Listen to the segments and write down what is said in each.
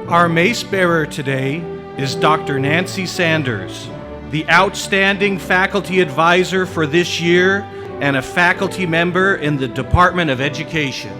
Our mace bearer today is Dr. Nancy Sanders, the outstanding faculty advisor for this year and a faculty member in the Department of Education.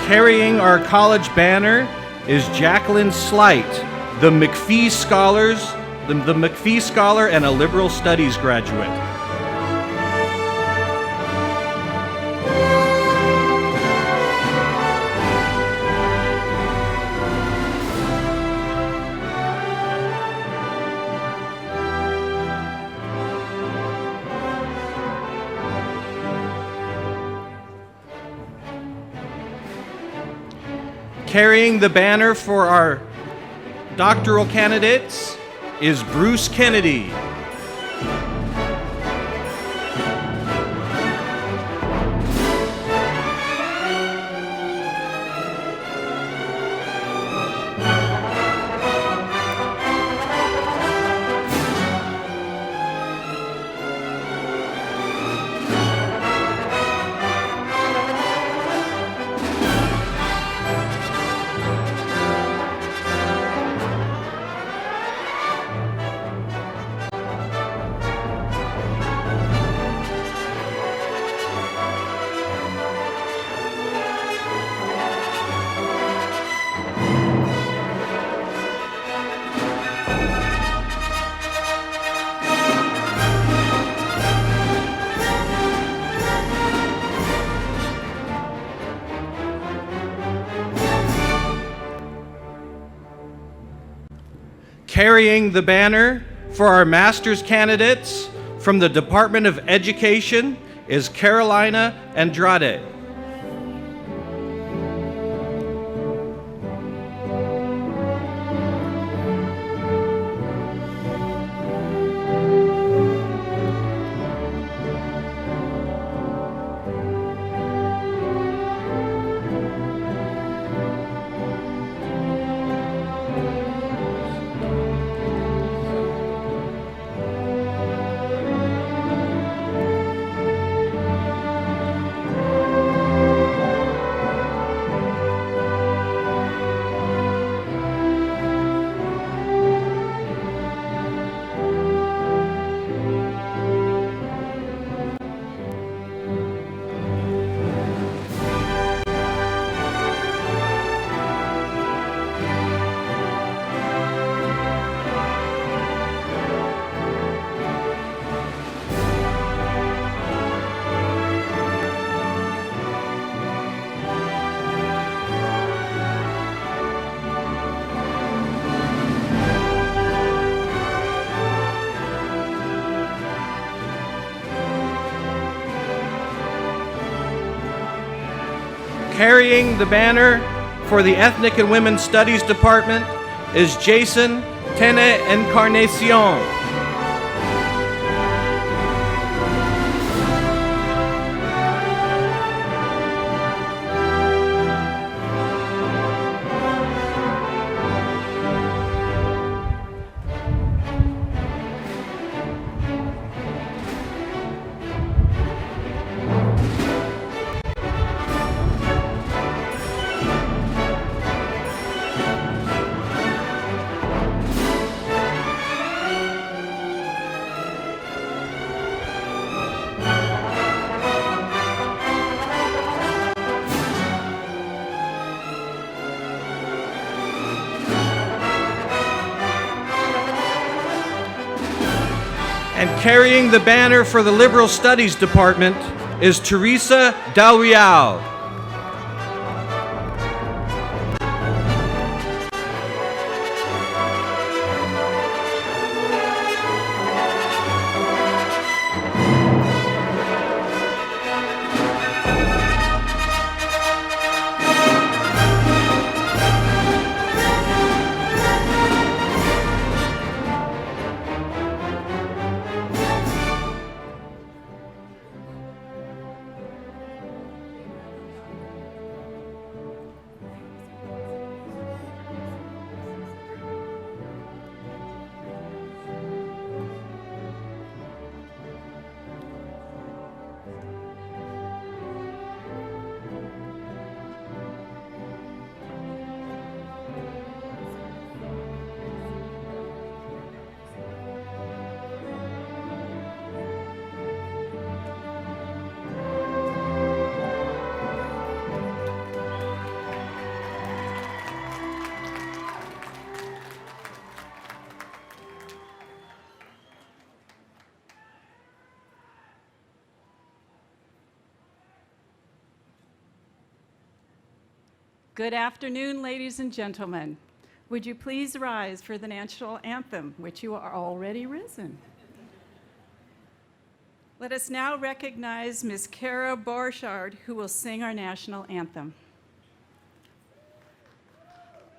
Carrying our college banner is Jacqueline Slight, the McPhee Scholar and a Liberal Studies graduate. Carrying the banner for our doctoral candidates is Bruce Kennedy. Carrying the banner for our master's candidates from the Department of Education is Carolina Andrade. Carrying the banner for the Ethnic and Women's Studies Department is Jason Tene Encarnacion. And carrying the banner for the Liberal Studies Department is Teresa Del Real. Good afternoon, ladies and gentlemen. Would you please rise for the national anthem, which you are already risen? Let us now recognize Ms. Kara Borchardt, who will sing our national anthem.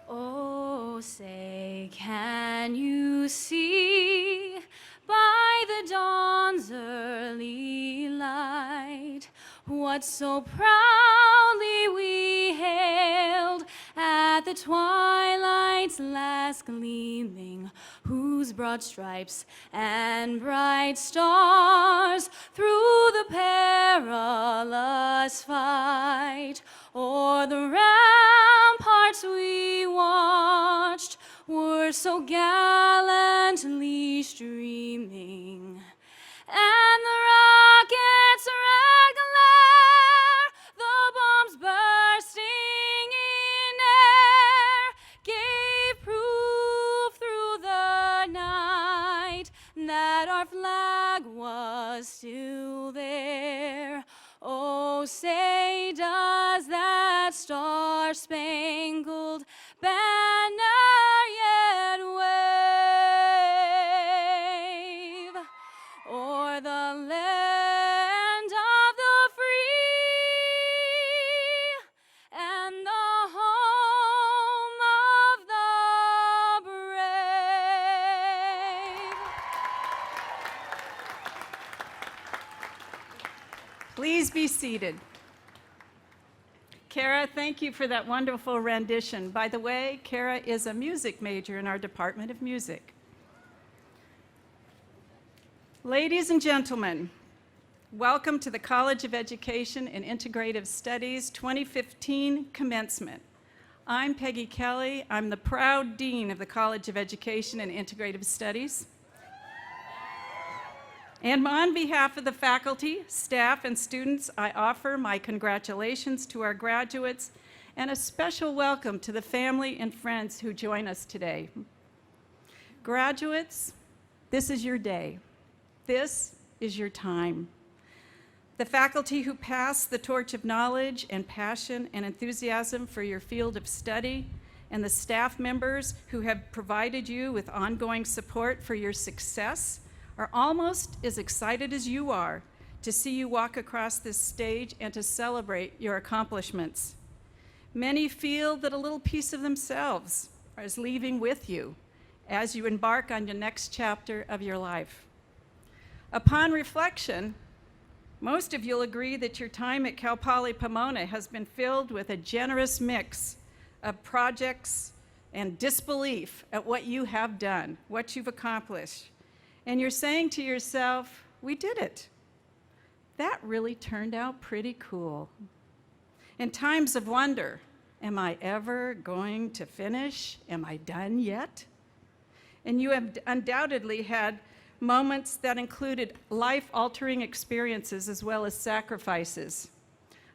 Oh, say, can you see by the dawn's early light what so proudly we hailed at the twilight's last gleaming, whose broad stripes and bright stars through the perilous fight o'er the ramparts we watched were so gallantly streaming, and the rocket's red glare, the bombs bursting in air, gave proof through the night that our flag was still there. Oh, say, does that star-spangled banner yet wave o'er the land of the free and the home of the brave? Please be seated. Kara, thank you for that wonderful rendition. By the way, Kara is a music major in our Department of Music. Ladies and gentlemen, welcome to the College of Education and Integrative Studies 2015 commencement. I'm Peggy Kelly. I'm the proud dean of the College of Education and Integrative Studies. And on behalf of the faculty, staff, and students, I offer my congratulations to our graduates and a special welcome to the family and friends who join us today. Graduates, this is your day. This is your time. The faculty who pass the torch of knowledge and passion and enthusiasm for your field of study, and the staff members who have provided you with ongoing support for your success, are almost as excited as you are to see you walk across this stage and to celebrate your accomplishments. Many feel that a little piece of themselves is leaving with you as you embark on the next chapter of your life. Upon reflection, most of you'll agree that your time at Cal Poly Pomona has been filled with a generous mix of projects and disbelief at what you have done, what you've accomplished. And you're saying to yourself, we did it. That really turned out pretty cool. In times of wonder, am I ever going to finish? Am I done yet? And you have undoubtedly had moments that included life-altering experiences as well as sacrifices.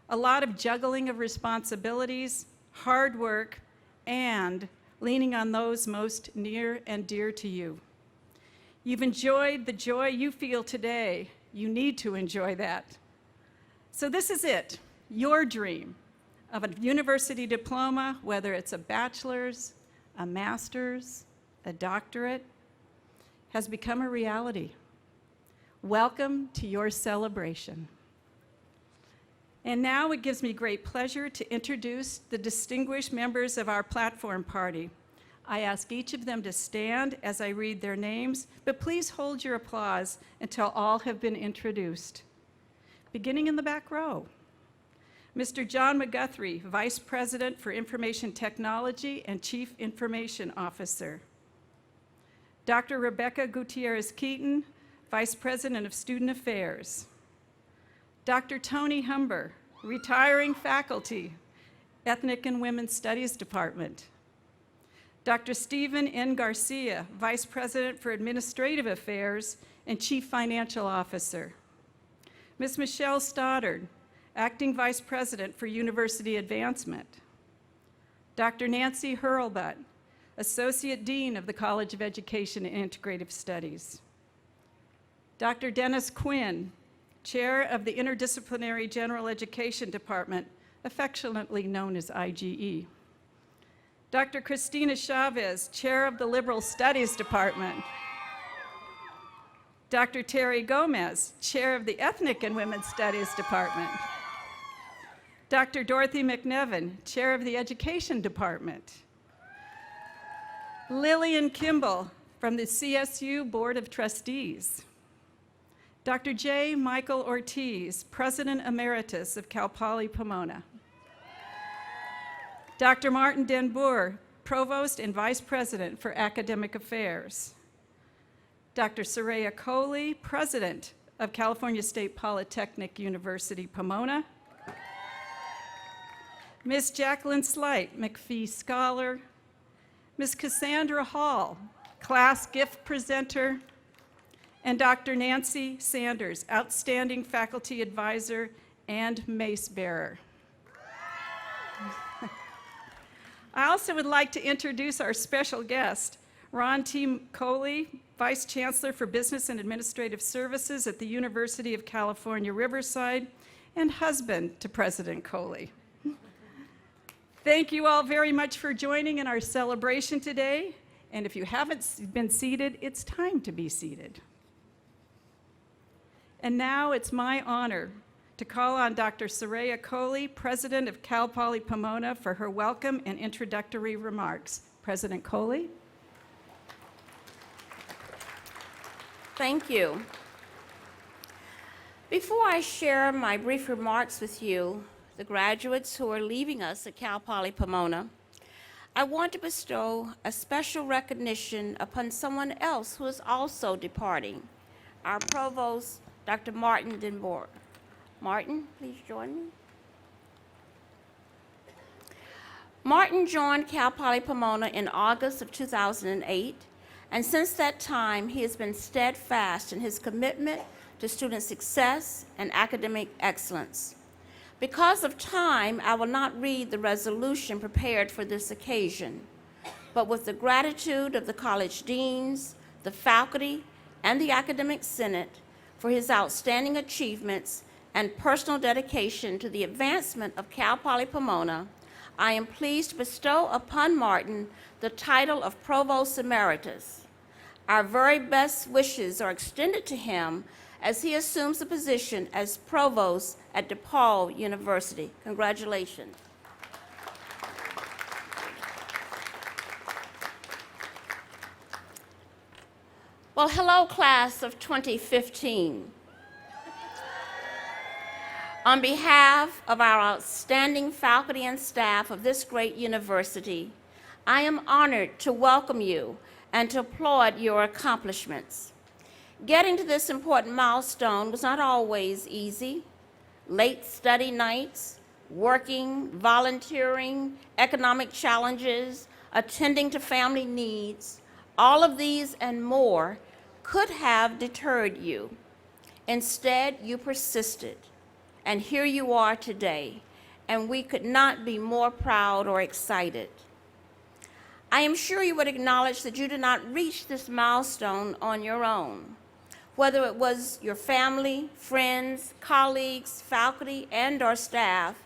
A lot of juggling of responsibilities, hard work, and leaning on those most near and dear to you. You've enjoyed the joy you feel today. You need to enjoy that. So this is it, your dream of a university diploma, whether it's a bachelor's, a master's, a doctorate, has become a reality. Welcome to your celebration. And now it gives me great pleasure to introduce the distinguished members of our platform party. I ask each of them to stand as I read their names, but please hold your applause until all have been introduced. Beginning in the back row, Mr. John McGuthrie, Vice President for Information Technology and Chief Information Officer. Dr. Rebecca Gutierrez-Keaton, Vice President of Student Affairs. Dr. Tony Humber, retiring faculty, Ethnic and Women's Studies Department. Dr. Stephen N. Garcia, Vice President for Administrative Affairs and Chief Financial Officer. Ms. Michelle Stoddard, Acting Vice President for University Advancement. Dr. Nancy Hurlbut, Associate Dean of the College of Education and Integrative Studies. Dr. Dennis Quinn, Chair of the Interdisciplinary General Education Department, affectionately known as IGE. Dr. Christina Chavez, Chair of the Liberal Studies Department. Dr. Terry Gomez, Chair of the Ethnic and Women's Studies Department. Dr. Dorothy McNevin, Chair of the Education Department. Lillian Kimball from the CSU Board of Trustees. Dr. J. Michael Ortiz, President Emeritus of Cal Poly Pomona. Dr. Martin Den Boer, Provost and Vice President for Academic Affairs. Dr. Soraya Coley, President of California State Polytechnic University, Pomona. Ms. Jacqueline Slight, McPhee Scholar. Ms. Cassandra Hall, Class Gift Presenter. And Dr. Nancy Sanders, Outstanding Faculty Advisor and Mace Bearer. I also would like to introduce our special guest, Ron T. Coley, Vice Chancellor for Business and Administrative Services at the University of California, Riverside, and husband to President Coley. Thank you all very much for joining in our celebration today. And if you haven't been seated, it's time to be seated. And now it's my honor to call on Dr. Soraya Coley, President of Cal Poly Pomona, for her welcome and introductory remarks. President Coley. Thank you. Before I share my brief remarks with you, the graduates who are leaving us at Cal Poly Pomona, I want to bestow a special recognition upon someone else who is also departing, our Provost, Dr. Martin Den Boer. Martin, please join me. Martin joined Cal Poly Pomona in August of 2008, and since that time, he has been steadfast in his commitment to student success and academic excellence. Because of time, I will not read the resolution prepared for this occasion, but with the gratitude of the college deans, the faculty, and the academic senate for his outstanding achievements and personal dedication to the advancement of Cal Poly Pomona, I am pleased to bestow upon Martin the title of Provost Emeritus. Our very best wishes are extended to him as he assumes the position as Provost at DePaul University. Congratulations. Well, hello, class of 2015. On behalf of our outstanding faculty and staff of this great university, I am honored to welcome you and to applaud your accomplishments. Getting to this important milestone was not always easy. Late study nights, working, volunteering, economic challenges, attending to family needs, all of these and more could have deterred you. Instead, you persisted, and here you are today, and we could not be more proud or excited. I am sure you would acknowledge that you did not reach this milestone on your own. whether it was your family, friends, colleagues, faculty, and/or staff,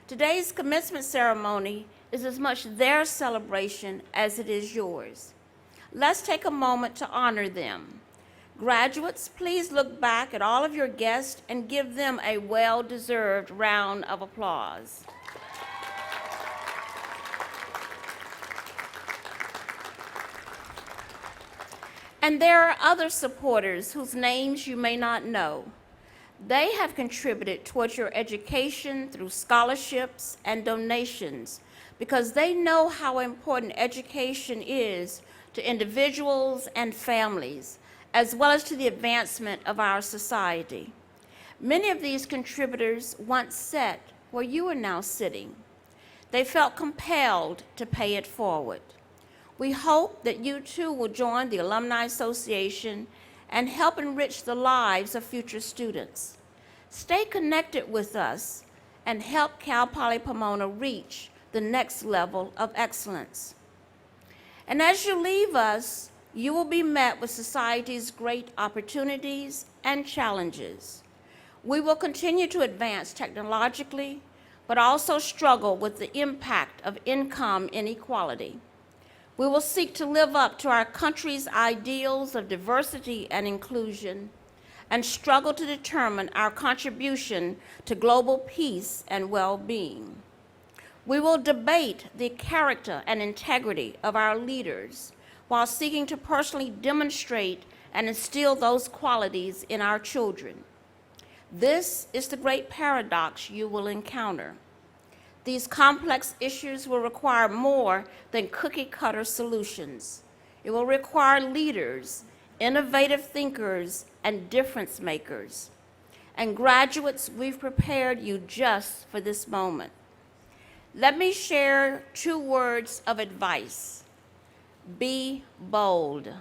today's commencement ceremony is as much their celebration as it is yours. Let's take a moment to honor them. Graduates, please look back at all of your guests and give them a well-deserved round of applause. And there are other supporters whose names you may not know. They have contributed towards your education through scholarships and donations because they know how important education is to individuals and families, as well as to the advancement of our society. Many of these contributors once sat where you are now sitting. They felt compelled to pay it forward. We hope that you too will join the Alumni Association and help enrich the lives of future students. Stay connected with us and help Cal Poly Pomona reach the next level of excellence. And as you leave us, you will be met with society's great opportunities and challenges. We will continue to advance technologically, but also struggle with the impact of income inequality. We will seek to live up to our country's ideals of diversity and inclusion and struggle to determine our contribution to global peace and well-being. We will debate the character and integrity of our leaders while seeking to personally demonstrate and instill those qualities in our children. This is the great paradox you will encounter. These complex issues will require more than cookie-cutter solutions. It will require leaders, innovative thinkers, and difference makers. And graduates, we've prepared you just for this moment. Let me share 2 words of advice. Be bold.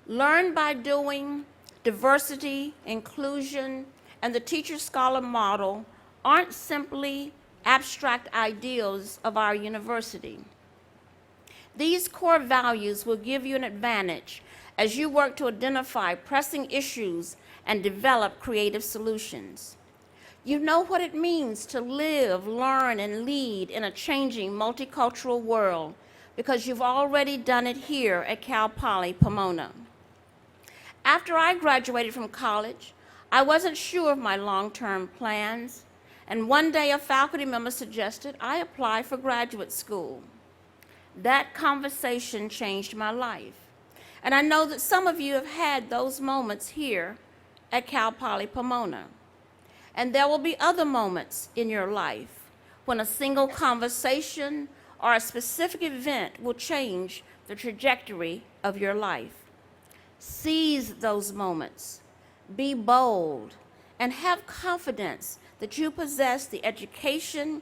Learn by doing. Diversity, inclusion, and the teacher-scholar model aren't simply abstract ideals of our university. These core values will give you an advantage as you work to identify pressing issues and develop creative solutions. You know what it means to live, learn, and lead in a changing multicultural world because you've already done it here at Cal Poly Pomona. After I graduated from college, I wasn't sure of my long-term plans, and one day a faculty member suggested I apply for graduate school. That conversation changed my life, and I know that some of you have had those moments here at Cal Poly Pomona. And there will be other moments in your life when a single conversation or a specific event will change the trajectory of your life. Seize those moments, be bold, and have confidence that you possess the education,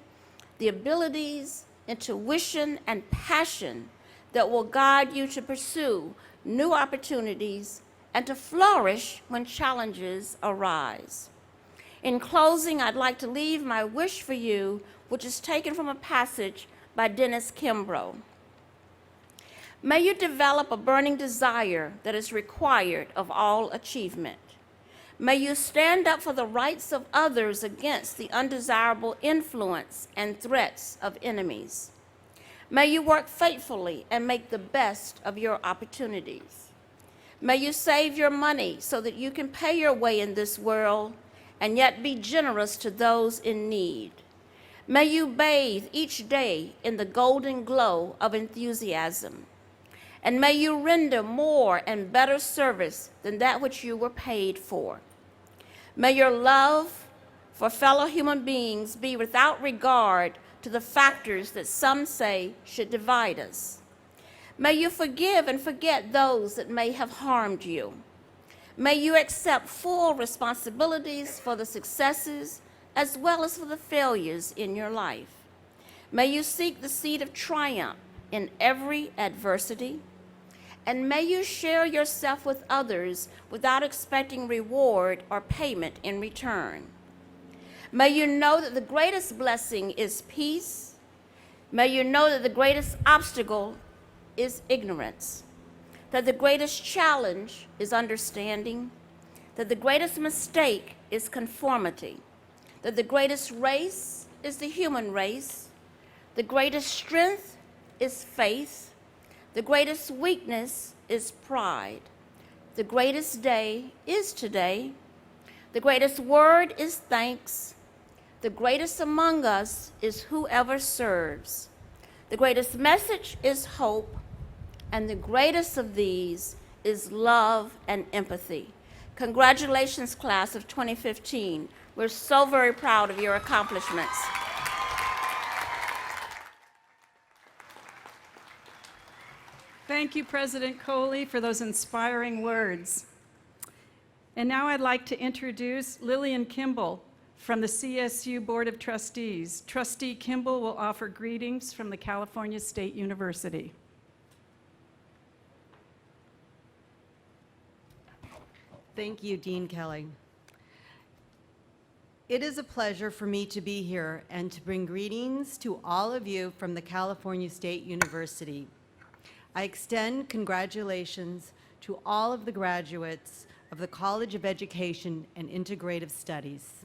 the abilities, intuition, and passion that will guide you to pursue new opportunities and to flourish when challenges arise. In closing, I'd like to leave my wish for you, which is taken from a passage by Dennis Kimbrough. May you develop a burning desire that is required of all achievement. May you stand up for the rights of others against the undesirable influence and threats of enemies. May you work faithfully and make the best of your opportunities. May you save your money so that you can pay your way in this world and yet be generous to those in need. May you bathe each day in the golden glow of enthusiasm. And may you render more and better service than that which you were paid for. May your love for fellow human beings be without regard to the factors that some say should divide us. May you forgive and forget those that may have harmed you. May you accept full responsibilities for the successes as well as for the failures in your life. May you seek the seed of triumph in every adversity. And may you share yourself with others without expecting reward or payment in return. May you know that the greatest blessing is peace. May you know that the greatest obstacle is ignorance, that the greatest challenge is understanding, that the greatest mistake is conformity, that the greatest race is the human race, the greatest strength is faith, the greatest weakness is pride, the greatest day is today, the greatest word is thanks, the greatest among us is whoever serves, the greatest message is hope, and the greatest of these is love and empathy. Congratulations, class of 2015. We're so very proud of your accomplishments. Thank you, President Coley, for those inspiring words. And now I'd like to introduce Lillian Kimball from the CSU Board of Trustees. Trustee Kimball will offer greetings from the California State University. Thank you, Dean Kelly. It is a pleasure for me to be here and to bring greetings to all of you from the California State University. I extend congratulations to all of the graduates of the College of Education and Integrative Studies.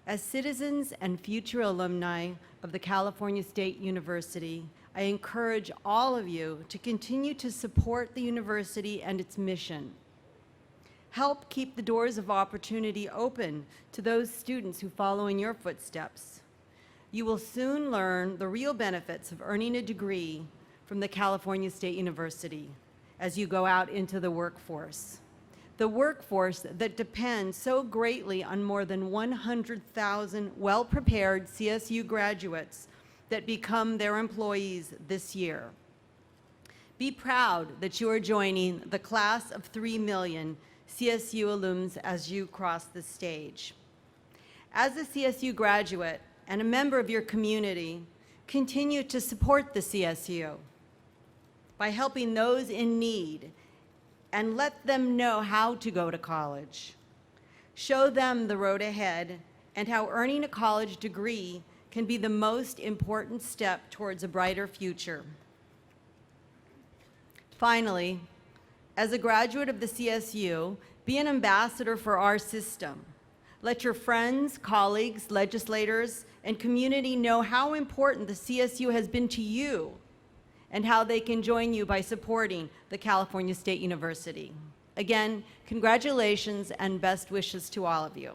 As citizens and future alumni of the California State University, I encourage all of you to continue to support the university and its mission. Help keep the doors of opportunity open to those students who follow in your footsteps. You will soon learn the real benefits of earning a degree from the California State University as you go out into the workforce. The workforce that depends so greatly on more than 100,000 well-prepared CSU graduates that become their employees this year. Be proud that you are joining the class of 3 million CSU alums as you cross the stage. As a CSU graduate and a member of your community, continue to support the CSU by helping those in need and let them know how to go to college. Show them the road ahead and how earning a college degree can be the most important step towards a brighter future. Finally, as a graduate of the CSU, be an ambassador for our system. Let your friends, colleagues, legislators, and community know how important the CSU has been to you and how they can join you by supporting the California State University. Again, congratulations and best wishes to all of you.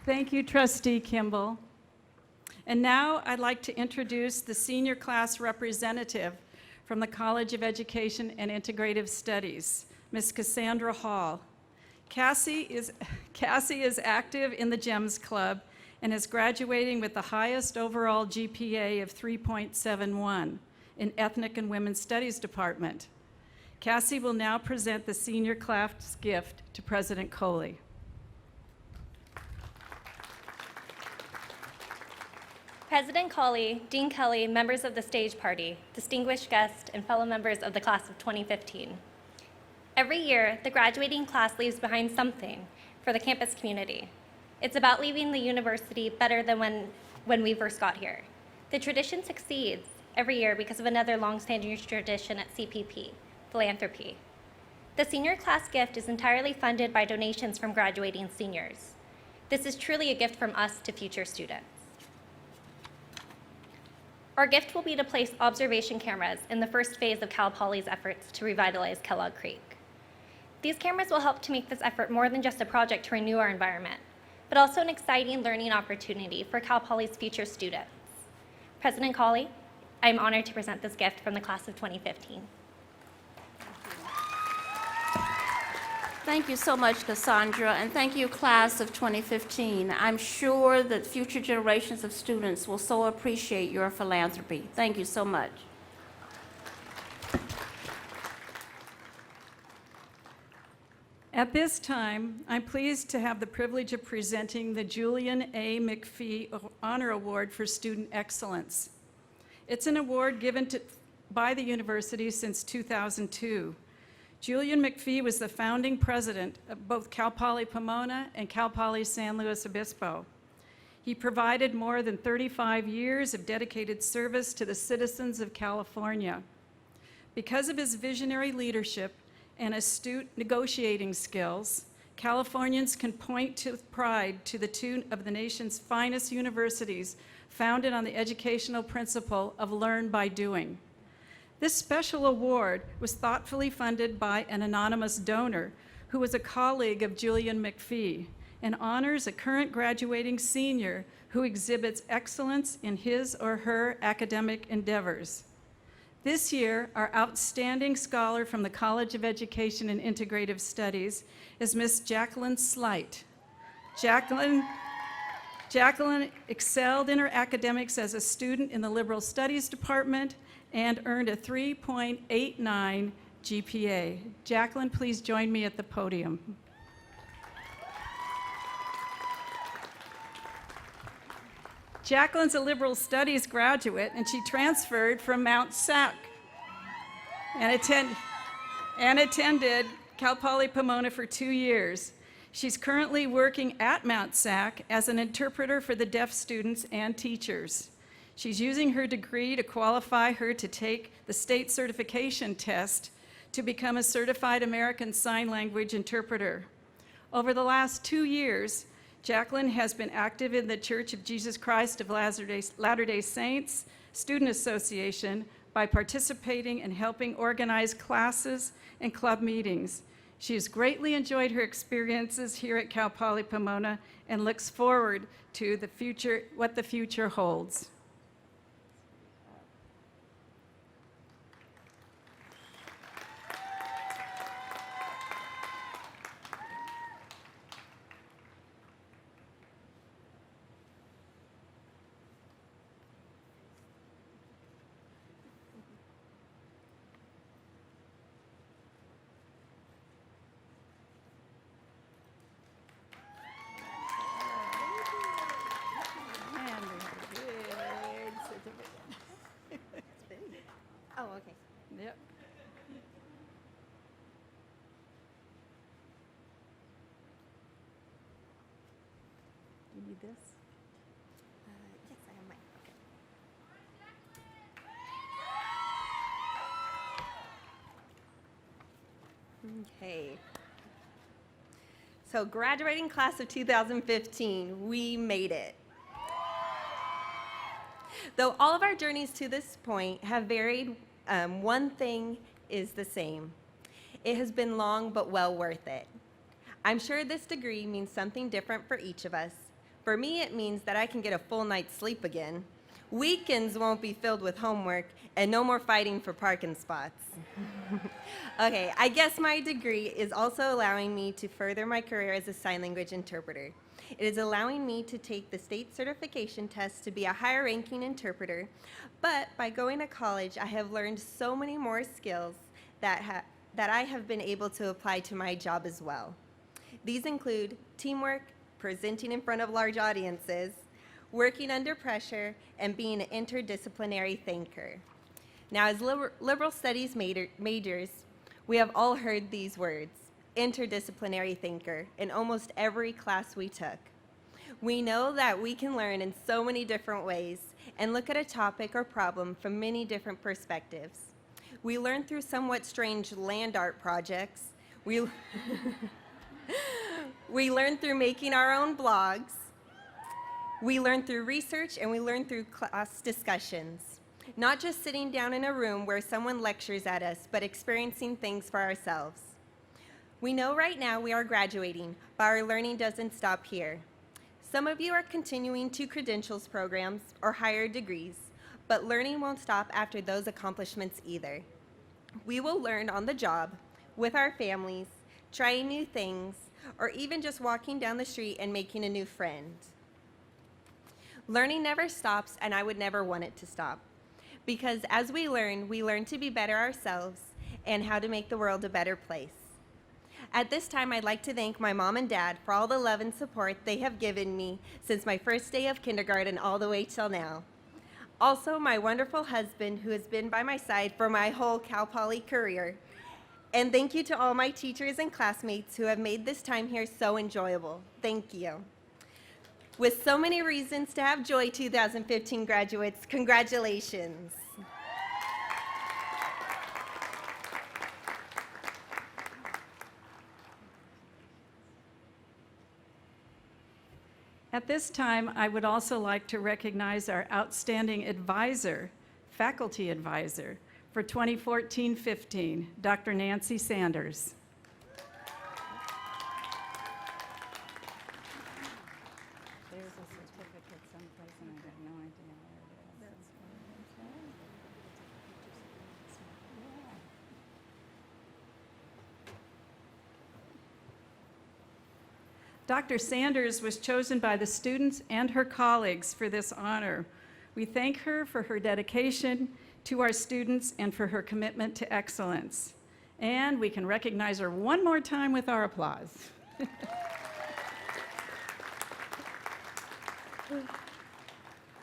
Thank you, Trustee Kimball. And now I'd like to introduce the senior class representative from the College of Education and Integrative Studies, Ms. Cassandra Hall. Cassie is active in the GEMS Club and is graduating with the highest overall GPA of 3.71 in Ethnic and Women's Studies Department. Cassie will now present the senior class gift to President Coley. President Coley, Dean Kelly, members of the stage party, distinguished guests, and fellow members of the class of 2015. Every year, the graduating class leaves behind something for the campus community. It's about leaving the university better than when we first got here. The tradition succeeds every year because of another long-standing tradition at CPP, philanthropy. The senior class gift is entirely funded by donations from graduating seniors. This is truly a gift from us to future students. Our gift will be to place observation cameras in the first phase of Cal Poly's efforts to revitalize Kellogg Creek. These cameras will help to make this effort more than just a project to renew our environment, but also an exciting learning opportunity for Cal Poly's future students. President Coley, I am honored to present this gift from the class of 2015. Thank you so much, Cassandra, and thank you, class of 2015. I'm sure that future generations of students will so appreciate your philanthropy. Thank you so much. At this time, I'm pleased to have the privilege of presenting the Julian A. McPhee Honor Award for Student Excellence. It's an award given by the university since 2002. Julian McPhee was the founding president of both Cal Poly Pomona and Cal Poly San Luis Obispo. He provided more than 35 years of dedicated service to the citizens of California. Because of his visionary leadership and astute negotiating skills, Californians can point with pride to the two of the nation's finest universities founded on the educational principle of learn by doing. This special award was thoughtfully funded by an anonymous donor who was a colleague of Julian McPhee and honors a current graduating senior who exhibits excellence in his or her academic endeavors. This year, our outstanding scholar from the College of Education and Integrative Studies is Miss Jacqueline Slight. Jacqueline excelled in her academics as a student in the Liberal Studies Department and earned a 3.89 GPA. Jacqueline, please join me at the podium. Jacqueline's a liberal studies graduate, and she transferred from Mount SAC and attended Cal Poly Pomona for 2 years. She's currently working at Mount SAC as an interpreter for the deaf students and teachers. She's using her degree to qualify her to take the state certification test to become a certified American Sign Language interpreter. Over the last 2 years, Jacqueline has been active in the Church of Jesus Christ of Latter-day Saints Student Association by participating and helping organize classes and club meetings. She has greatly enjoyed her experiences here at Cal Poly Pomona and looks forward to what the future holds. Oh, okay. Yep. You need this? Yes, I have mine. Okay. Okay. So, graduating class of 2015, we made it. Though all of our journeys to this point have varied, one thing is the same. It has been long but well worth it. I'm sure this degree means something different for each of us. For me, it means that I can get a full night's sleep again. Weekends won't be filled with homework and no more fighting for parking spots. Okay, I guess my degree is also allowing me to further my career as a sign language interpreter. It is allowing me to take the state certification test to be a higher ranking interpreter, but by going to college, I have learned so many more skills that I have been able to apply to my job as well. These include teamwork, presenting in front of large audiences, working under pressure, and being an interdisciplinary thinker. Now, as liberal studies majors, we have all heard these words, interdisciplinary thinker, in almost every class we took. We know that we can learn in so many different ways and look at a topic or problem from many different perspectives. We learn through somewhat strange land art projects. We learn through making our own blogs. We learn through research, and we learn through class discussions. Not just sitting down in a room where someone lectures at us, but experiencing things for ourselves. We know right now we are graduating, but our learning doesn't stop here. Some of you are continuing to credentials programs or higher degrees, but learning won't stop after those accomplishments either. We will learn on the job, with our families, trying new things, or even just walking down the street and making a new friend. Learning never stops, and I would never want it to stop. Because as we learn to be better ourselves and how to make the world a better place. At this time, I'd like to thank my mom and dad for all the love and support they have given me since my first day of kindergarten all the way till now. Also, my wonderful husband who has been by my side for my whole Cal Poly career. And thank you to all my teachers and classmates who have made this time here so enjoyable. Thank you. With so many reasons to have joy, 2015 graduates, congratulations. At this time, I would also like to recognize our outstanding advisor, faculty advisor, for 2014-15, Dr. Nancy Sanders. There's a certificate someplace, and I have no idea where it is. Dr. Sanders was chosen by the students and her colleagues for this honor. We thank her for her dedication to our students and for her commitment to excellence. And we can recognize her one more time with our applause.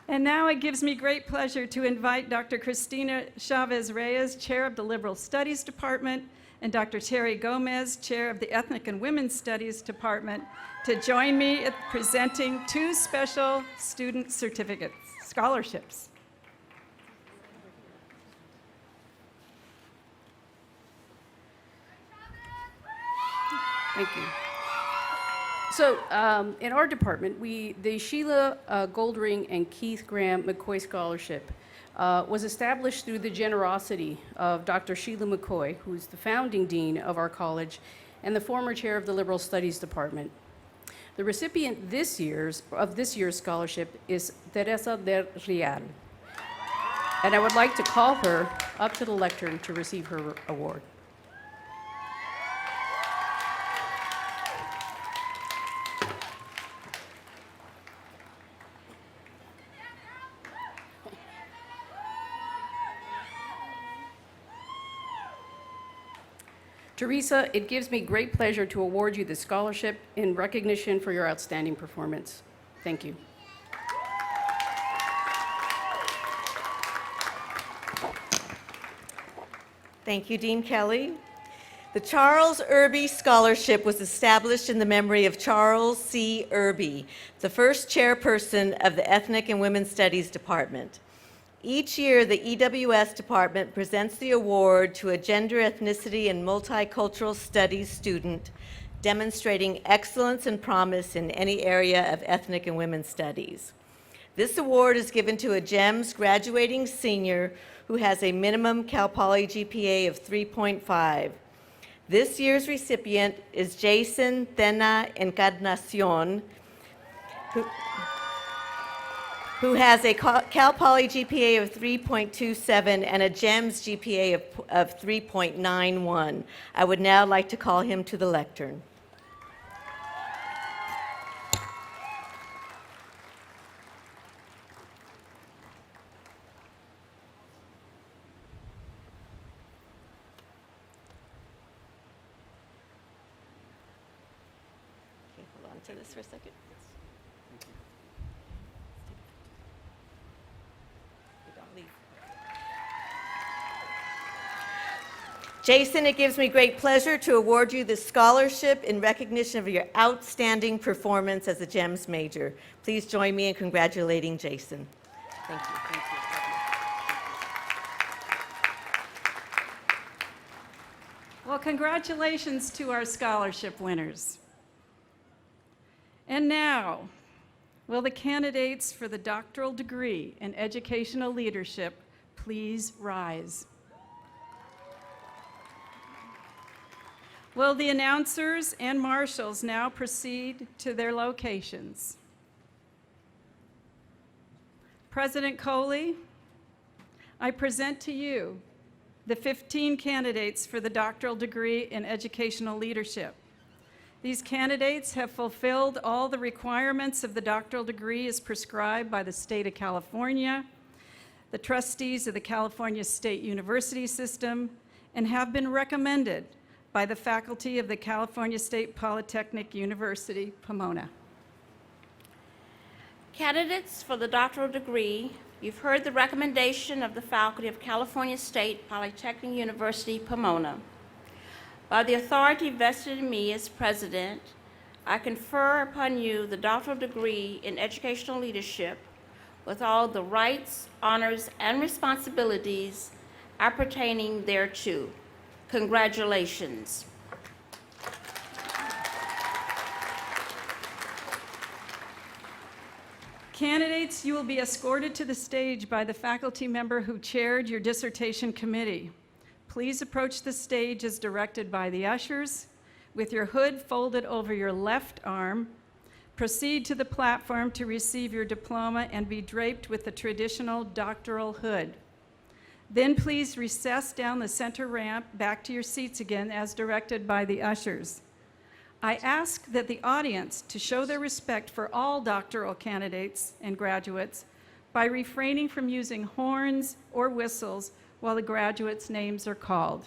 And now it gives me great pleasure to invite Dr. Cristina Chavez Reyes, Chair of the Liberal Studies Department, and Dr. Terry Gomez, Chair of the Ethnic and Women's Studies Department, to join me in presenting 2 special student certificates, scholarships. Thank you. So in our department, the Sheila Goldring and Keith Graham McCoy Scholarship was established through the generosity of Dr. Sheila McCoy, who's the founding dean of our college and the former chair of the Liberal Studies Department. The recipient of this year's scholarship is Teresa del Real, and I would like to call her up to the lectern to receive her award. Teresa, it gives me great pleasure to award you this scholarship in recognition for your outstanding performance. Thank you. Thank you, Dean Kelly. The Charles Irby Scholarship was established in the memory of Charles C. Irby, the first chairperson of the Ethnic and Women's Studies Department. Each year, the EWS department presents the award to a gender, ethnicity, and multicultural studies student demonstrating excellence and promise in any area of ethnic and women's studies. This award is given to a GEMS graduating senior who has a minimum Cal Poly GPA of 3.5. This year's recipient is Jason Tena Encarnacion, who has a Cal Poly GPA of 3.27 and a GEMS GPA of 3.91. I would now like to call him to the lectern. Okay, hold on to this for a second. Jason, it gives me great pleasure to award you this scholarship in recognition of your outstanding performance as a GEMS major. Please join me in congratulating Jason. Thank you. Thank you. Well, congratulations to our scholarship winners. And now, will the candidates for the doctoral degree in educational leadership please rise? Will the announcers and marshals now proceed to their locations? President Coley, I present to you the 15 candidates for the doctoral degree in educational leadership. These candidates have fulfilled all the requirements of the doctoral degree as prescribed by the state of California, the trustees of the California State University System, and have been recommended by the faculty of the California State Polytechnic University, Pomona. Candidates for the doctoral degree, you've heard the recommendation of the faculty of California State Polytechnic University, Pomona. By the authority vested in me as president, I confer upon you the doctoral degree in educational leadership with all the rights, honors, and responsibilities appertaining thereto. Congratulations. Candidates, you will be escorted to the stage by the faculty member who chaired your dissertation committee. Please approach the stage as directed by the ushers. With your hood folded over your left arm, proceed to the platform to receive your diploma and be draped with the traditional doctoral hood. Then please recess down the center ramp back to your seats again as directed by the ushers. I ask that the audience to show their respect for all doctoral candidates and graduates by refraining from using horns or whistles while the graduates' names are called.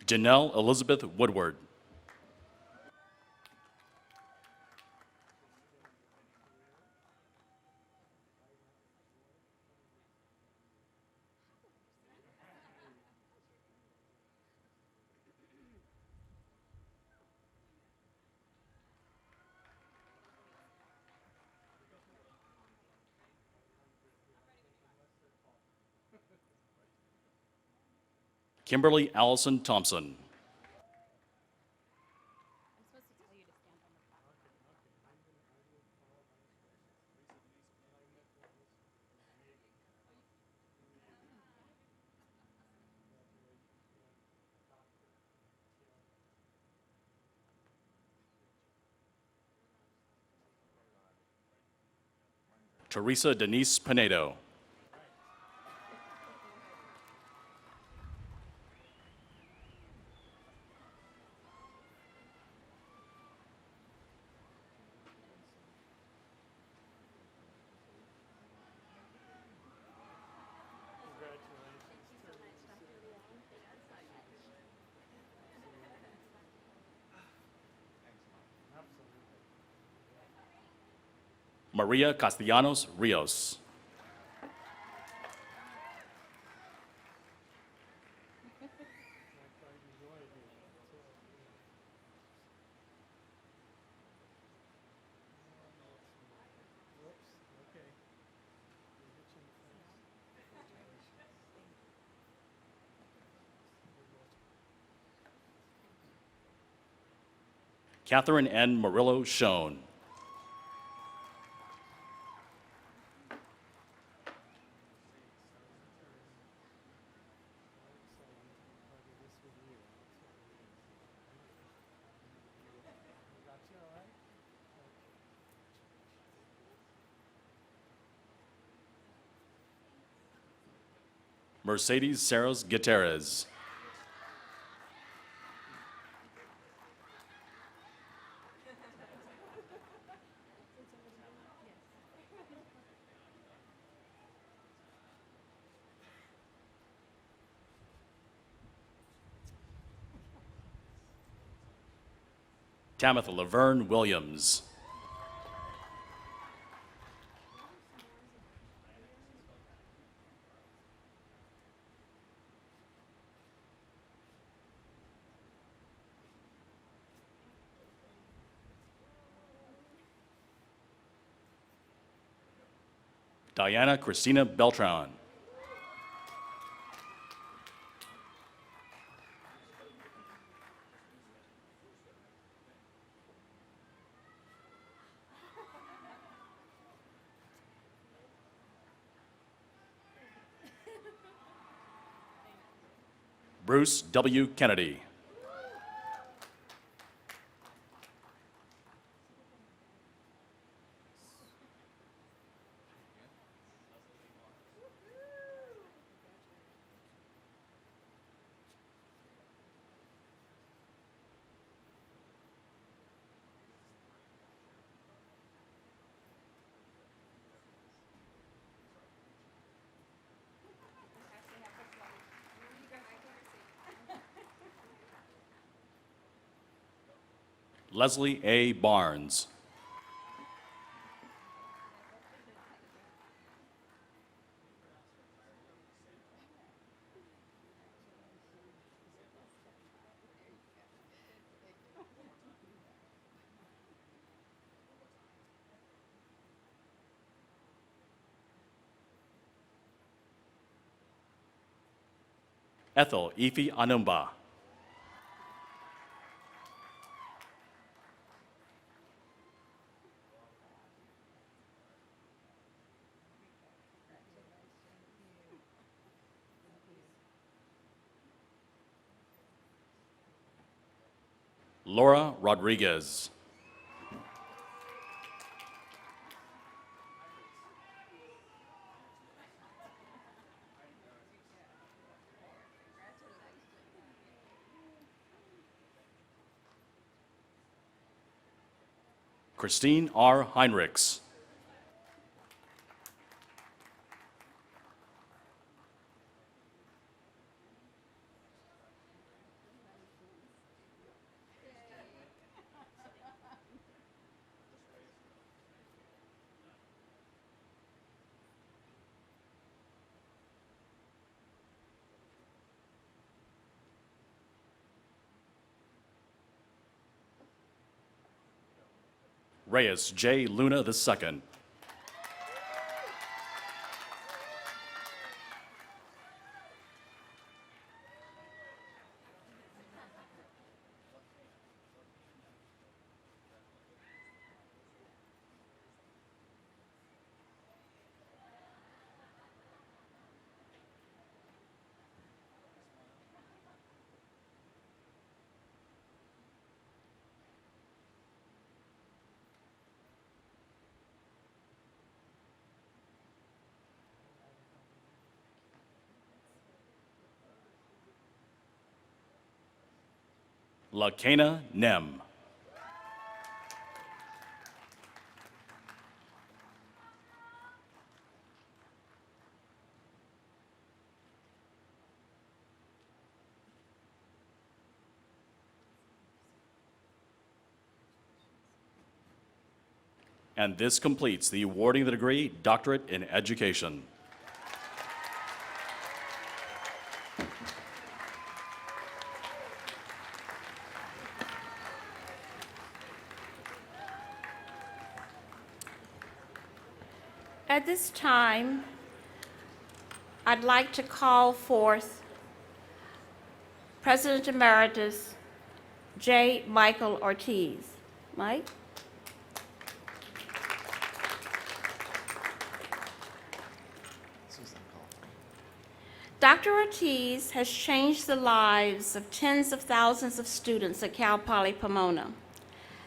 Janelle Elizabeth Woodward. Kimberly Allison Thompson. Teresa Denise Pinedo. Maria Castellanos Rios. Catherine N. Murillo Schoen. Mercedes Serros Gutierrez. Tamitha Laverne Williams. Diana Cristina Beltran. Bruce W. Kennedy. Leslie A. Barnes. Ethel Ife Anumba. Laura Rodriguez. Christine R. Heinrichs. Reyes J. Luna II. Lakena Nem. And this completes the awarding of the degree Doctorate in Education. At this time, I'd like to call forth President Emeritus J. Michael Ortiz. Mike? Dr. Ortiz has changed the lives of tens of thousands of students at Cal Poly Pomona.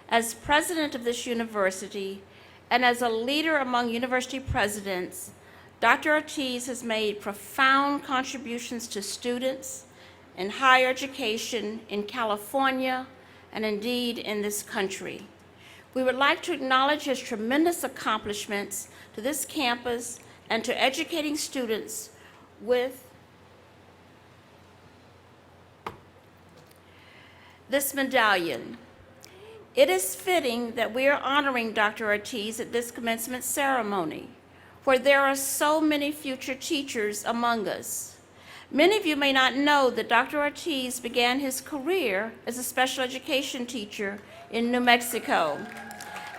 As president of this university and as a leader among university presidents, Dr. Ortiz has made profound contributions to students in higher education in California and indeed in this country. We would like to acknowledge his tremendous accomplishments to this campus and to educating students with this medallion. It is fitting that we are honoring Dr. Ortiz at this commencement ceremony, for there are so many future teachers among us. Many of you may not know that Dr. Ortiz began his career as a special education teacher in New Mexico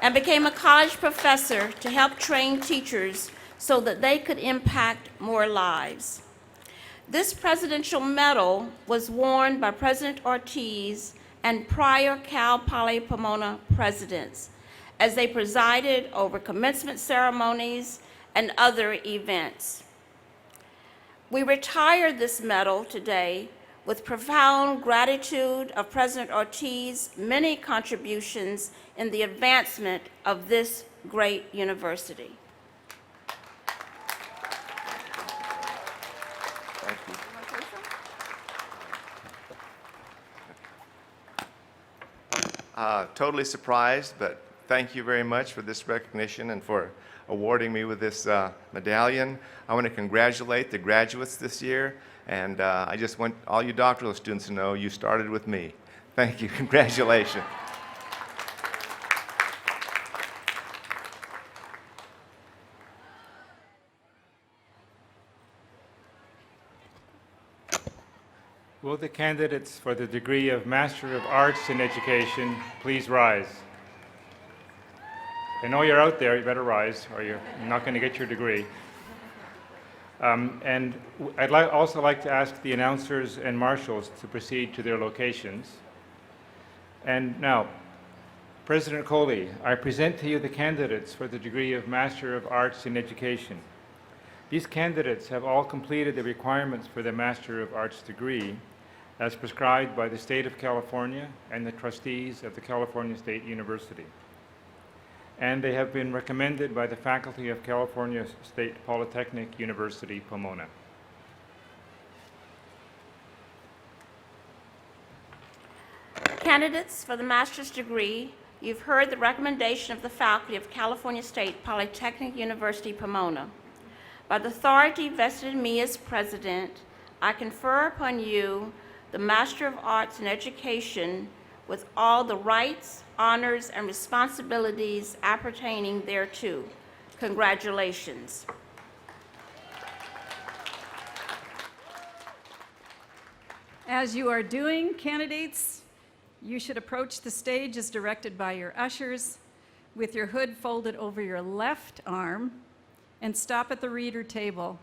and became a college professor to help train teachers so that they could impact more lives. This presidential medal was worn by President Ortiz and prior Cal Poly Pomona presidents as they presided over commencement ceremonies and other events. We retired this medal today with profound gratitude of President Ortiz's many contributions in the advancement of this great university. Totally surprised, but thank you very much for this recognition and for awarding me with this medallion. I want to congratulate the graduates this year, and I just want all you doctoral students to know you started with me. Thank you. Congratulations. Will the candidates for the degree of Master of Arts in Education please rise? I know you're out there, you better rise, or you're not going to get your degree. And I'd also like to ask the announcers and marshals to proceed to their locations. And now, President Coley, I present to you the candidates for the degree of Master of Arts in Education. These candidates have all completed the requirements for the Master of Arts degree as prescribed by the State of California and the trustees of the California State University. And they have been recommended by the faculty of California State Polytechnic University, Pomona. Candidates for the master's degree, you've heard the recommendation of the faculty of California State Polytechnic University, Pomona. By the authority vested in me as president, I confer upon you the Master of Arts in Education with all the rights, honors, and responsibilities appertaining thereto. Congratulations. As you are doing, candidates, you should approach the stage as directed by your ushers with your hood folded over your left arm and stop at the reader table.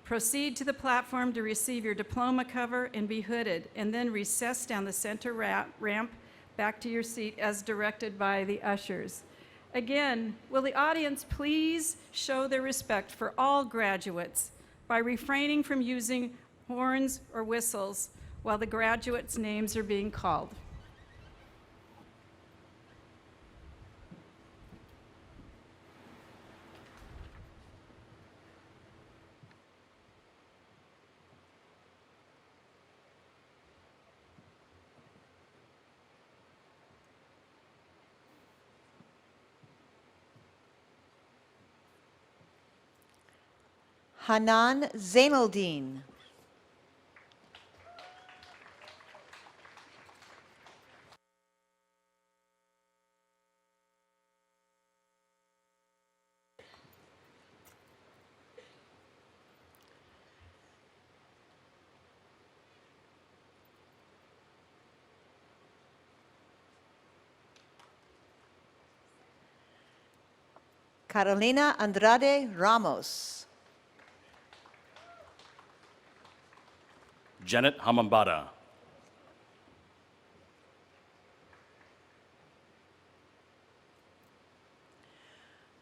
Proceed to the platform to receive your diploma cover and be hooded, and then recess down the center ramp back to your seat as directed by the ushers. Again, will the audience please show their respect for all graduates by refraining from using horns or whistles while the graduates' names are being called. Hanan Zainuldin. Carolina Andrade Ramos. Janet Hamambada.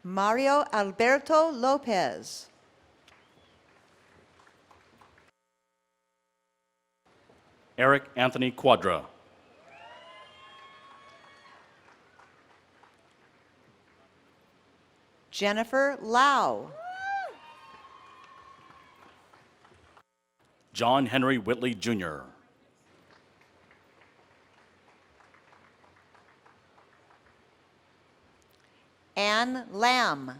Mario Alberto Lopez. Eric Anthony Quadra. Jennifer Lau. John Henry Whitley, Jr. Anne Lamb.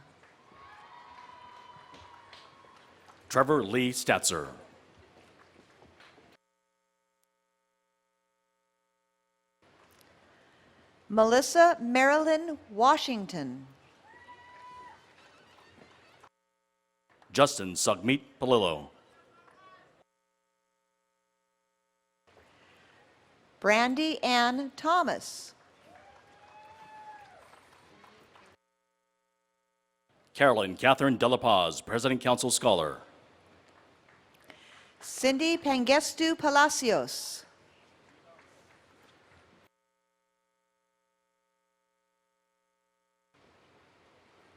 Trevor Lee Statzer. Melissa Marilyn Washington. Justin Sugmeet Palillo. Brandy Ann Thomas. Carolyn Catherine De La Paz, President Council Scholar. Cindy Pangestu Palacios.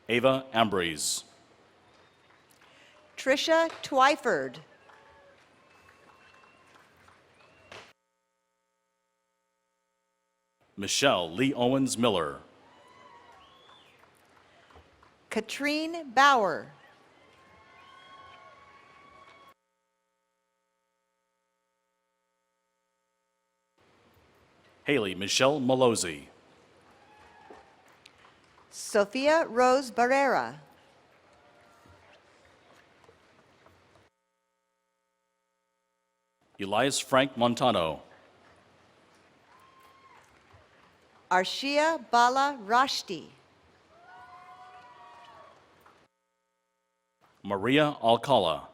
Ava Ambrose. Trisha Twyford. Michelle Lee Owens Miller. Katrine Bauer. Haley Michelle Malozzi. Sophia Rose Barrera. Elias Frank Montano. Arshia Bala Rashti. Maria Alcala.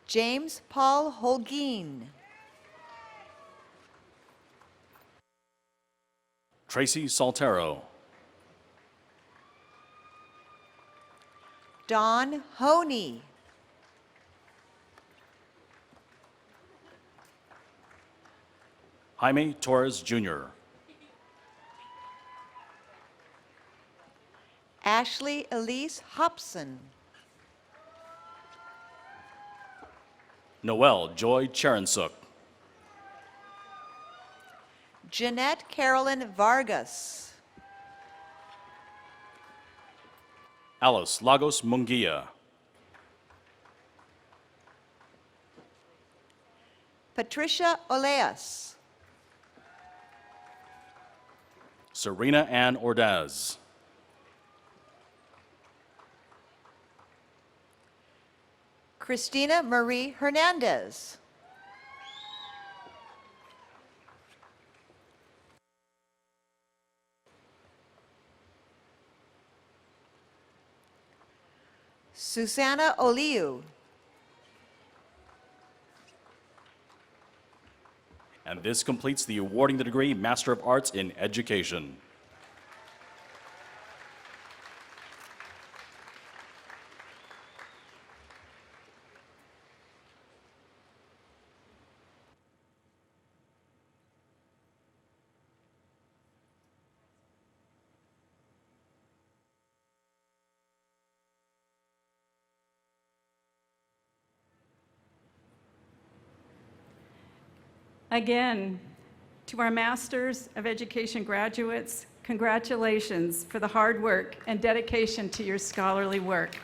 James Paul Holguin. Tracy Saltero. Don Honey. Jaime Torres Jr. Ashley Elise Hobson. Noel Joy Cherensuk. Jeanette Carolyn Vargas. Alice Lagos Munguia. Patricia Oleas. Serena Ann Ordaz. Christina Marie Hernandez. Susanna Oliu. And this completes the awarding the degree Master of Arts in Education. Again, to our Masters of Education graduates, congratulations for the hard work and dedication to your scholarly work.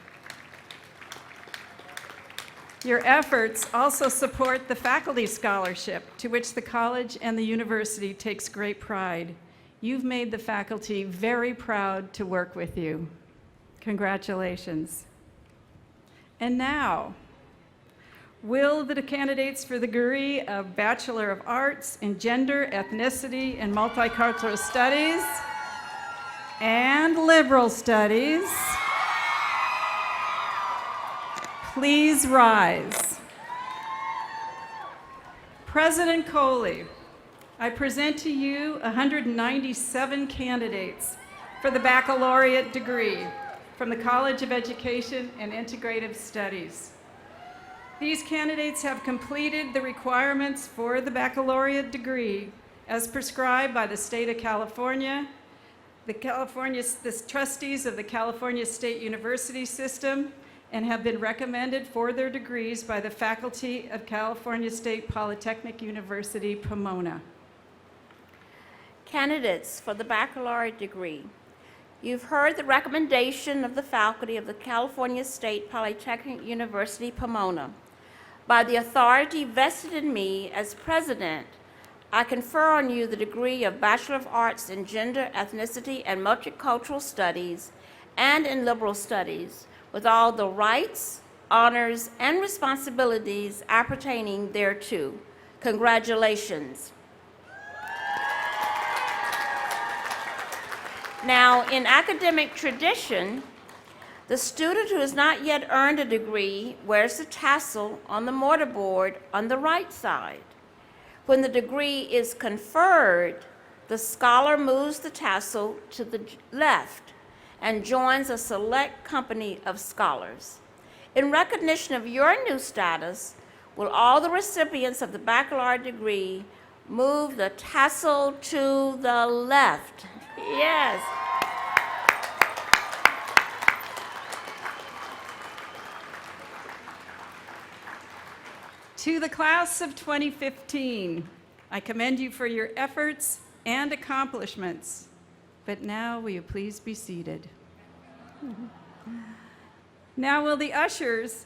Your efforts also support the Faculty Scholarship, to which the college and the university takes great pride. You've made the faculty very proud to work with you. Congratulations. And now, will the candidates for the degree of Bachelor of Arts in Gender, Ethnicity, and Multicultural Studies and Liberal Studies please rise? President Coley, I present to you 197 candidates for the baccalaureate degree from the College of Education and Integrative Studies. These candidates have completed the requirements for the baccalaureate degree as prescribed by the state of California, the trustees of the California State University System, and have been recommended for their degrees by the faculty of California State Polytechnic University, Pomona. Candidates for the baccalaureate degree. You've heard the recommendation of the faculty of the California State Polytechnic University, Pomona. By the authority vested in me as president, I confer on you the degree of Bachelor of Arts in Gender, Ethnicity, and Multicultural Studies and in Liberal Studies, with all the rights, honors, and responsibilities appertaining thereto. Congratulations. Now, in academic tradition, the student who has not yet earned a degree wears the tassel on the mortarboard on the right side. When the degree is conferred, The scholar moves the tassel to the left and joins a select company of scholars. In recognition of your new status, will all the recipients of the baccalaureate degree move the tassel to the left? Yes. To the class of 2015, I commend you for your efforts and accomplishments. But now, will you please be seated? Now, will the ushers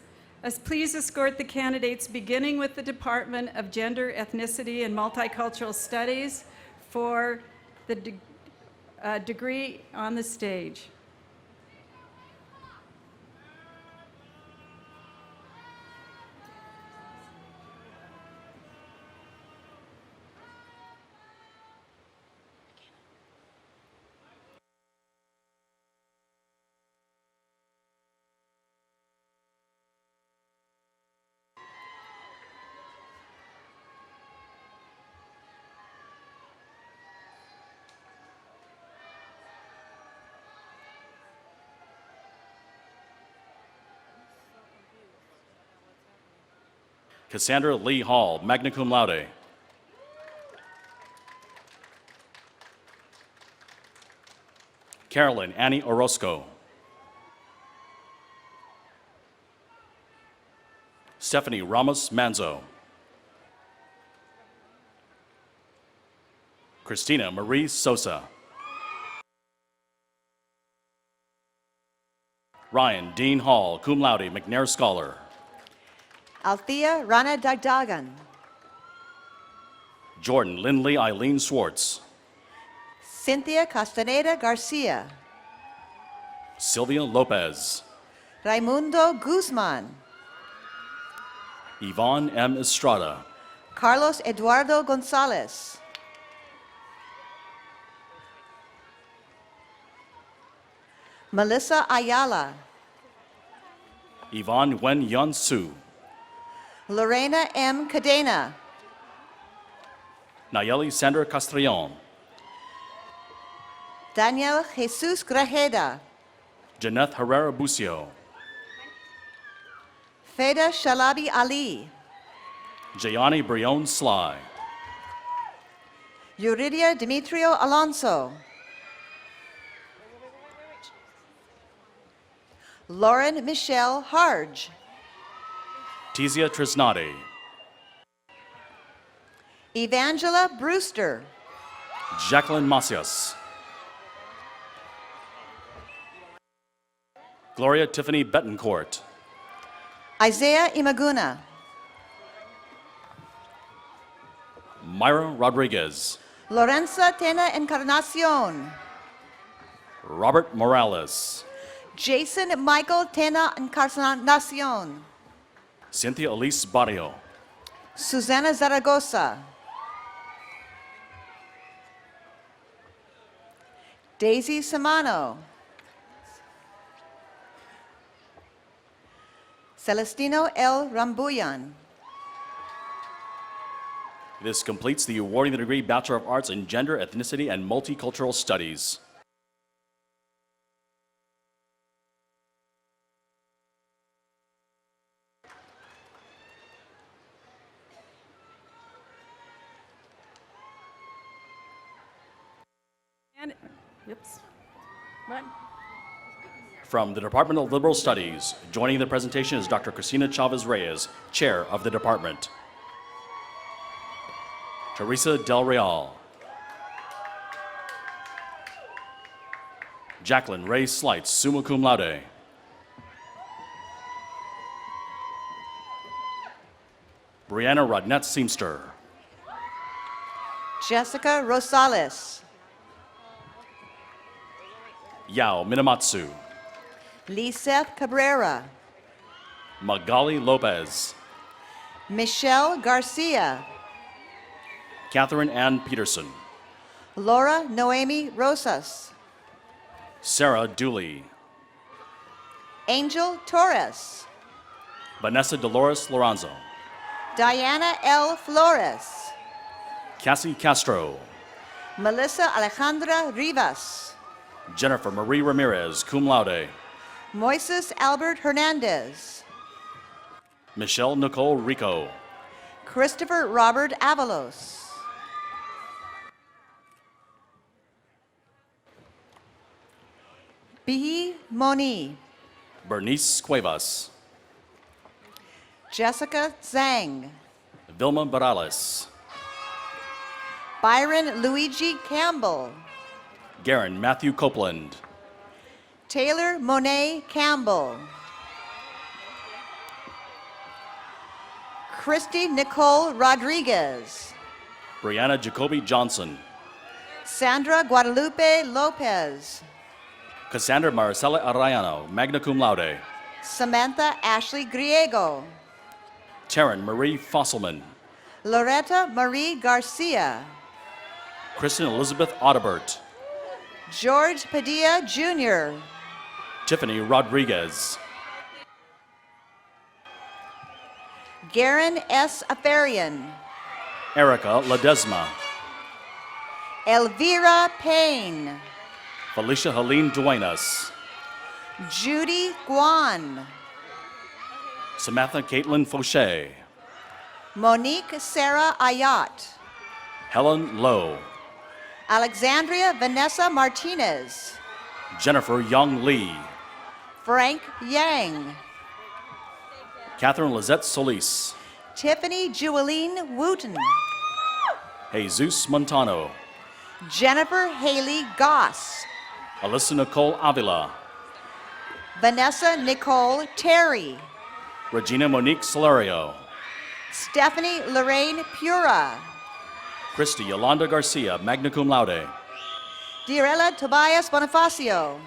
please escort the candidates, beginning with the Department of Gender, Ethnicity, and Multicultural Studies, for the degree on the stage. Cassandra Lee Hall, magna cum laude. Carolyn Annie Orozco. Stephanie Ramos Manzo. Christina Marie Sosa. Ryan Dean Hall, cum laude, McNair Scholar. Althea Rana Dagdagan. Jordan Lindley Eileen Swartz. Cynthia Castaneda Garcia. Sylvia Lopez. Raimundo Guzman. Yvonne M. Estrada. Carlos Eduardo Gonzalez. Melissa Ayala. Yvonne Wen Yun Su. Lorena M. Cadena. Nayeli Sandra Castrillon. Daniel Jesus Grajeda. Janeth Herrera Bucio. Feda Shalabi Ali. Jayani Brion Sly. Yuridia Demetrio Alonso. Lauren Michelle Harge. Tizia Trisnati. Evangela Brewster. Jacqueline Macias. Gloria Tiffany Betancourt. Isaiah Imaguna. Myra Rodriguez. Lorenza Tena Encarnacion. Robert Morales. Jason Michael Tena Encarnacion. Cynthia Elise Barrio. Susana Zaragoza. Daisy Samano. Celestino L. Rambuyan. This completes the awarding the degree Bachelor of Arts in Gender, Ethnicity, and Multicultural Studies. And, oops. What? From the Department of Liberal Studies, joining the presentation is Dr. Cristina Chavez Reyes, Chair of the Department. Teresa Del Real. Jacqueline Ray Slights, summa cum laude. Brianna Rodnett Seamster. Jessica Rosales. Yao Minamatsu. Liseth Cabrera. Magali Lopez. Michelle Garcia. Catherine Ann Peterson. Laura Noemi Rosas. Sarah Dooley. Angel Torres. Vanessa Dolores Lorenzo. Diana L. Flores. Cassie Castro. Melissa Alejandra Rivas. Jennifer Marie Ramirez, cum laude. Moises Albert Hernandez. Michelle Nicole Rico. Christopher Robert Avalos. Bihi Moni. Bernice Cuevas. Jessica Zhang. Vilma Barales. Byron Luigi Campbell. Garen Matthew Copeland. Taylor Monet Campbell. Christy Nicole Rodriguez. Brianna Jacoby Johnson. Sandra Guadalupe Lopez. Cassandra Maricela Arayano, magna cum laude. Samantha Ashley Griego. Taryn Marie Fosselman. Loretta Marie Garcia. Kristen Elizabeth Audibert. George Padilla Jr. Tiffany Rodriguez. Garen S. Afarian. Erica Ledesma. Elvira Payne. Felicia Helene Duenas. Judy Guan. Samantha Caitlin Fauché. Monique Sarah Ayat. Helen Lowe. Alexandria Vanessa Martinez. Jennifer Young Lee. Frank Yang. Catherine Lizette Solis. Tiffany Jeweline Wooten. Jesus Montano. Jennifer Haley Goss. Alyssa Nicole Avila. Vanessa Nicole Terry. Regina Monique Solario. Stephanie Lorraine Pura. Christy Yolanda Garcia, magna cum laude. Diarella Tobias Bonifacio.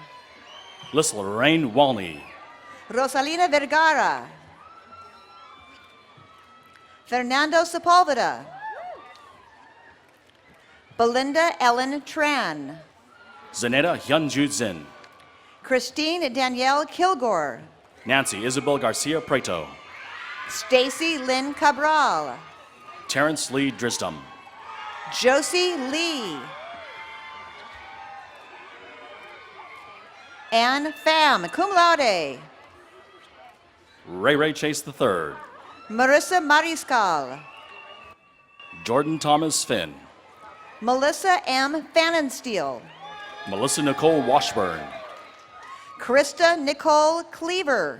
Lissa Lorraine Walney. Rosalina Vergara. Fernando Sepulveda. Belinda Ellen Tran. Zanetta Hyunju Zin. Christine Danielle Kilgore. Nancy Isabel Garcia Preto. Stacy Lynn Cabral. Terrence Lee Drisdom. Josie Lee. Anne Pham, cum laude. Ray Ray Chase III. Marissa Mariscal. Jordan Thomas Finn. Melissa M. Fannensteel. Melissa Nicole Washburn. Krista Nicole Cleaver.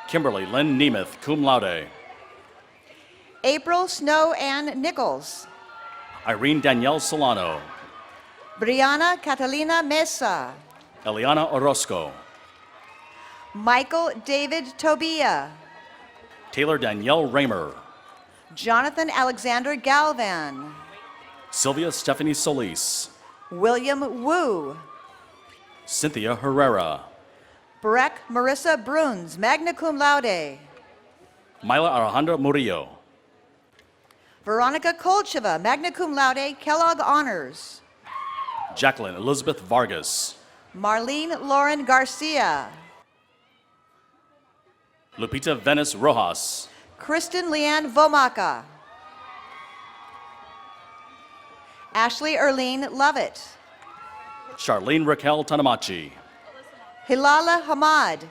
Kimberly Lynn Nemeth, cum laude. April Snow Ann Nichols. Irene Danielle Solano. Brianna Catalina Mesa. Eliana Orozco. Michael David Tobia. Taylor Danielle Raymer. Jonathan Alexander Galvan. Sylvia Stephanie Solis. William Wu. Cynthia Herrera. Breck Marissa Bruns, magna cum laude. Myla Alejandra Murillo. Veronica Kolcheva, magna cum laude, Kellogg Honors. Jacqueline Elizabeth Vargas. Marlene Lauren Garcia. Lupita Venice Rojas. Kristen Leanne Vomaka. Ashley Erlene Lovett. Charlene Raquel Tanamachi. Hilala Hamad.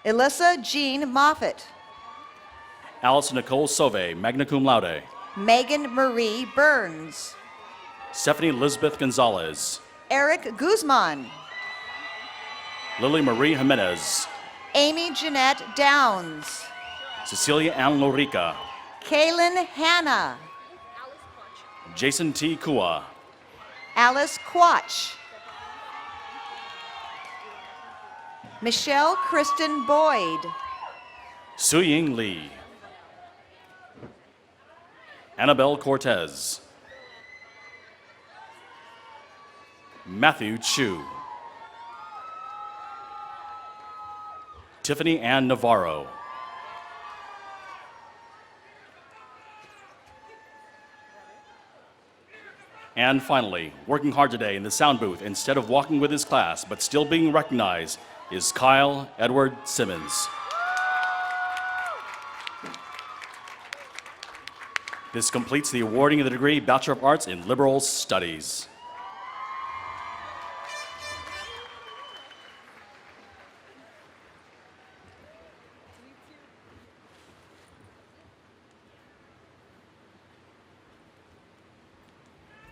Elissa Jean Moffett. Alice Nicole Sove, magna cum laude. Megan Marie Burns. Stephanie Elizabeth Gonzalez. Eric Guzman. Lily Marie Jimenez. Amy Jeanette Downs. Cecilia Ann Lorica. Kaylin Hanna. Jason T. Kua. Alice Quach. Michelle Kristen Boyd. Suying Lee. Annabelle Cortez. Matthew Chu. Tiffany Ann Navarro. And finally, working hard today in the sound booth instead of walking with his class, but still being recognized, is Kyle Edward Simmons. This completes the awarding of the degree Bachelor of Arts in Liberal Studies.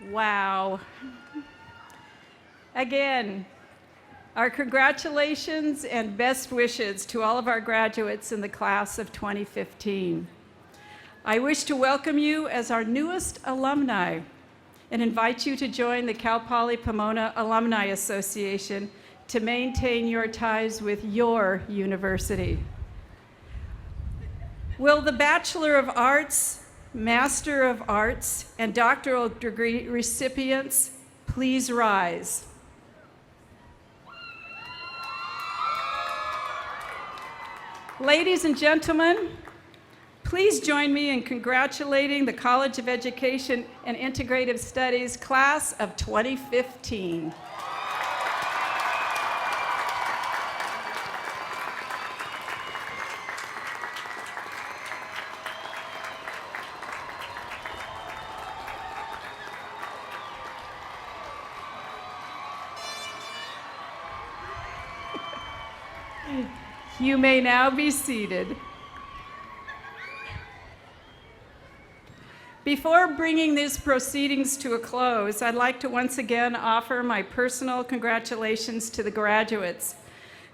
Wow. Again, our congratulations and best wishes to all of our graduates in the class of 2015. I wish to welcome you as our newest alumni and invite you to join the Cal Poly Pomona Alumni Association to maintain your ties with your university. Will the Bachelor of Arts, Master of Arts, and doctoral degree recipients please rise? Ladies and gentlemen, please join me in congratulating the College of Education and Integrative Studies class of 2015. You may now be seated. Before bringing these proceedings to a close, I'd like to once again offer my personal congratulations to the graduates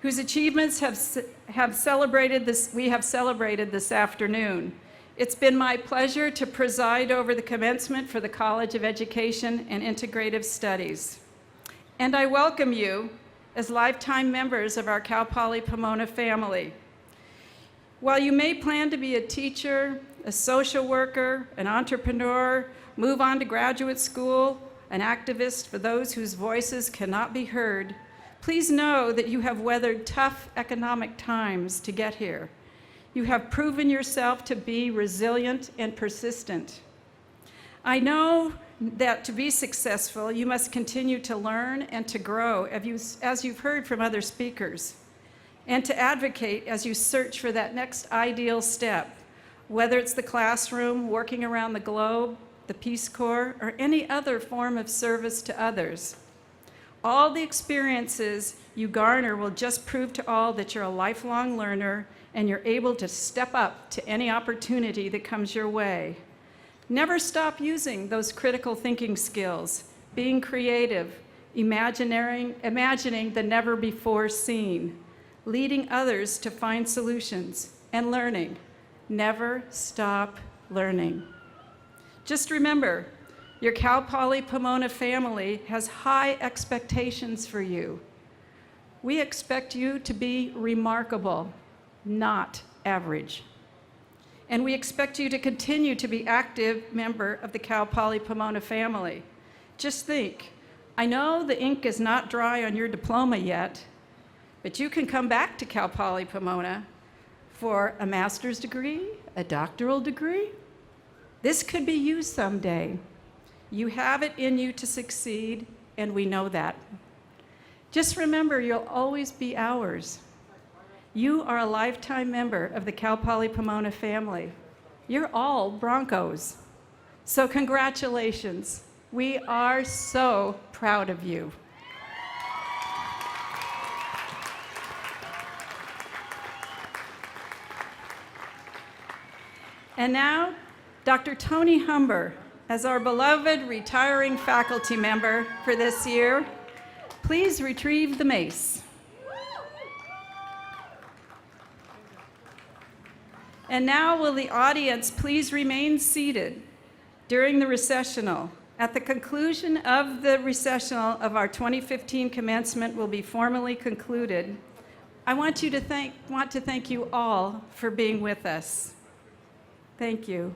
whose achievements we have celebrated this afternoon. It's been my pleasure to preside over the commencement for the College of Education and Integrative Studies. And I welcome you as lifetime members of our Cal Poly Pomona family. While you may plan to be a teacher, a social worker, an entrepreneur, move on to graduate school, an activist for those whose voices cannot be heard, please know that you have weathered tough economic times to get here. You have proven yourself to be resilient and persistent. I know that to be successful, you must continue to learn and to grow, as you've heard from other speakers, and to advocate as you search for that next ideal step, whether it's the classroom, working around the globe, the Peace Corps, or any other form of service to others. All the experiences you garner will just prove to all that you're a lifelong learner and you're able to step up to any opportunity that comes your way. Never stop using those critical thinking skills, being creative, imagining the never before seen, leading others to find solutions, and learning. Never stop learning. Just remember, your Cal Poly Pomona family has high expectations for you. We expect you to be remarkable, not average. And we expect you to continue to be active member of the Cal Poly Pomona family. Just think, I know the ink is not dry on your diploma yet, but you can come back to Cal Poly Pomona for a master's degree, a doctoral degree. This could be you someday. You have it in you to succeed, and we know that. Just remember, you'll always be ours. You are a lifetime member of the Cal Poly Pomona family. You're all Broncos. So congratulations. We are so proud of you. And now, Dr. Tony Humber, as our beloved retiring faculty member for this year, please retrieve the mace. And now will the audience please remain seated during the recessional. At the conclusion of the recessional of our 2015 commencement will be formally concluded. I want to thank you all for being with us. Thank you.